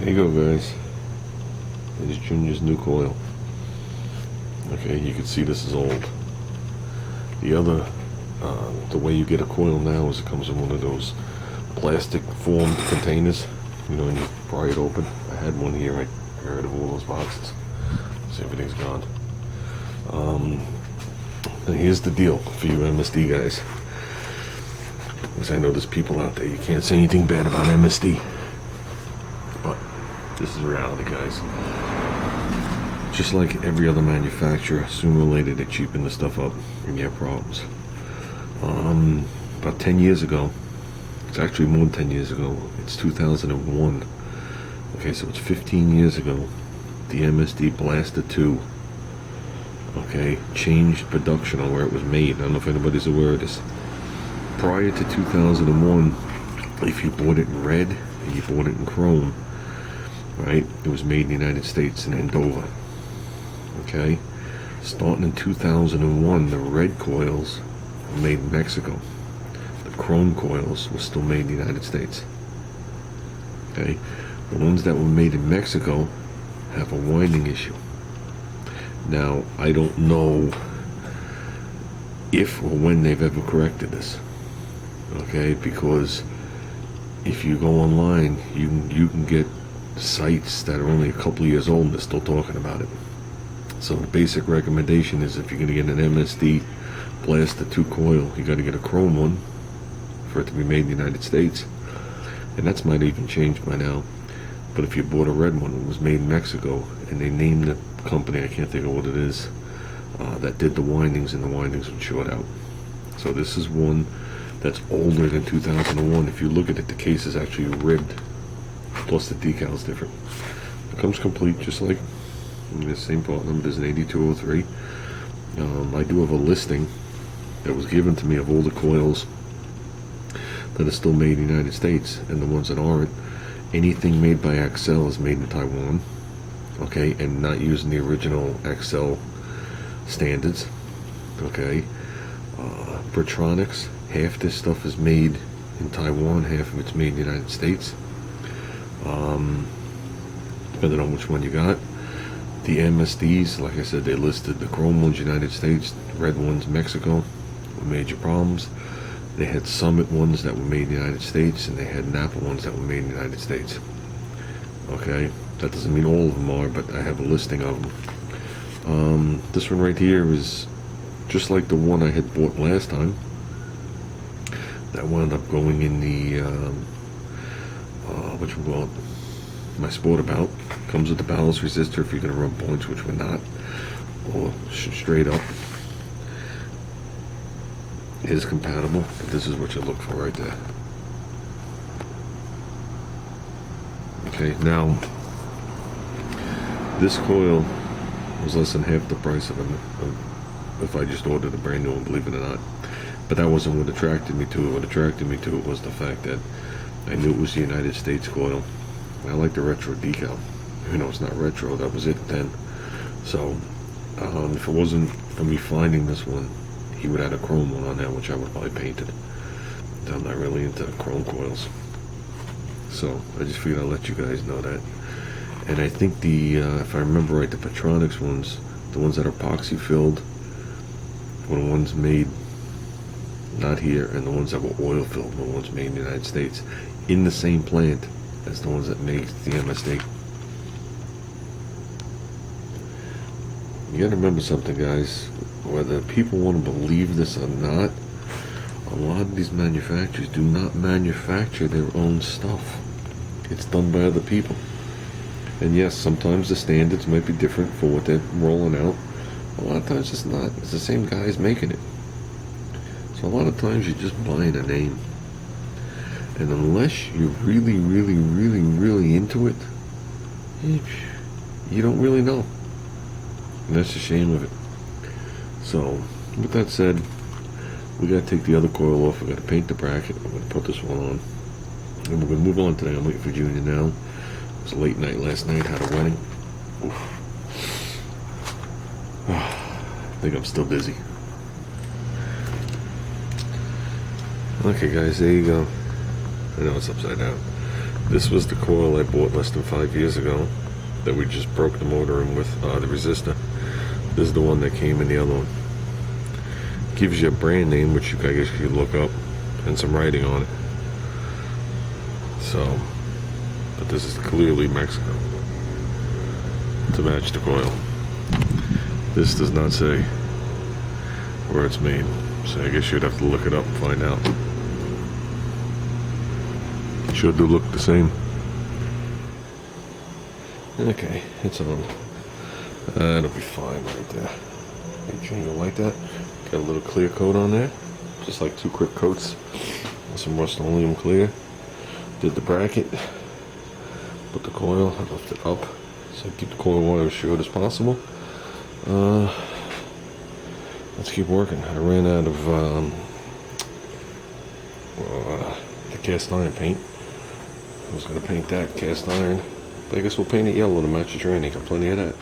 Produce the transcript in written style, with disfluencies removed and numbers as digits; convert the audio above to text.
There you go, guys. There's Junior's new coil. Okay, you can see this is old. The other, the way you get a coil now is it comes in one of those plastic formed containers, you know, and you pry it open. I had one here, I got rid of all those boxes. So everything's gone. And here's the deal for you MSD guys. Because I know there's people out there, you can't say anything bad about MSD. But this is reality, guys. Just like every other manufacturer, sooner or later they cheapen the stuff up and you have problems. About 10 years ago, it's actually more than 10 years ago, it's 2001. Okay, so it's 15 years ago, the MSD Blaster 2, okay, changed production on where it was made. I don't know if anybody's aware of this. Prior to 2001, if you bought it in red and you bought it in chrome, right, it was made in the United States in Andover. Okay, starting in 2001, the red coils were made in Mexico. The chrome coils were still made in the United States. Okay, the ones that were made in Mexico have a winding issue. Now, I don't know if or when they've ever corrected this. Okay, because if you go online, you can get sites that are only a couple of years old and they're still talking about it. So the basic recommendation is if you're going to get an MSD Blaster 2 coil, you got to get a chrome one for it to be made in the United States. And that's might even changed by now. But if you bought a red one, it was made in Mexico, and they named the company, I can't think of what it is, that did the windings, and the windings would short out. So this is one that's older than 2001. If you look at it, the case is actually ribbed, plus the decal's different. It comes complete, just like the same part number. There's an 8203. I do have a listing that was given to me of all the coils that are still made in the United States, and the ones that aren't. Anything made by Axel is made in Taiwan, okay, and not using the original Axel standards, okay. Bertronics, half this stuff is made in Taiwan, half of it's made in the United States, depending on which one you got. The MSDs, like I said, they listed the chrome ones United States, the red ones Mexico, with major problems. They had Summit ones that were made in the United States, and they had Napa ones that were made in the United States. Okay, that doesn't mean all of them are, but I have a listing of them. This one right here is just like the one I had bought last time. That wound up going in the, which we call it, my Sportabout. Comes with the ballast resistor if you're going to run points, which we're not, or straight up. It is compatible, but this is what you look for right there. Okay, now this coil was less than half the price of if I just ordered a brand new one, believe it or not. But that wasn't what attracted me to it. What attracted me to it was the fact that I knew it was the United States coil. I like the retro decal. You know, it's not retro, that was it then. So if it wasn't for me finding this one, he would have had a chrome one on there, which I would have probably painted. I'm not really into chrome coils, so I just figured I'd let you guys know that. And I think the if I remember right, the Petronics ones, the ones that are epoxy filled, were the ones made not here, and the ones that were oil filled were the ones made in the United States, in the same plant as the ones that make the MSD. You gotta remember something, guys. Whether people want to believe this or not, a lot of these manufacturers do not manufacture their own stuff. It's done by other people. And yes, sometimes the standards might be different for what they're rolling out. A lot of times it's not. It's the same guys making it. So a lot of times you're just buying a name. And unless you're really, really, really, really into it, you don't really know. And that's the shame of it. So, with that said, we gotta take the other coil off. We gotta paint the bracket. I'm gonna put this one on, and we're gonna move on today. I'm waiting for Junior now. It was a late night last night. Had a wedding. I think I'm still busy. Okay, guys, there you go. I know it's upside down. This was the coil I bought less than 5 years ago that we just broke the motor in with the resistor. This is the one that came in the other one. Gives you a brand name, which I guess you could look up, and some writing on it. So, but this is clearly Mexico to match the coil. This does not say where it's made, so I guess you'd have to look it up and find out. Sure do look the same. Okay, it's on. That'll be fine right there. You'll like that. Got a little clear coat on there, just like 2 quick coats with some Rust-Oleum clear. Did the bracket, put the coil, I left it up, so keep the coil wire as short as possible. Let's keep working. I ran out of the cast iron paint. I was going to paint that cast iron, but I guess we'll paint it yellow to match the training. Got plenty of that.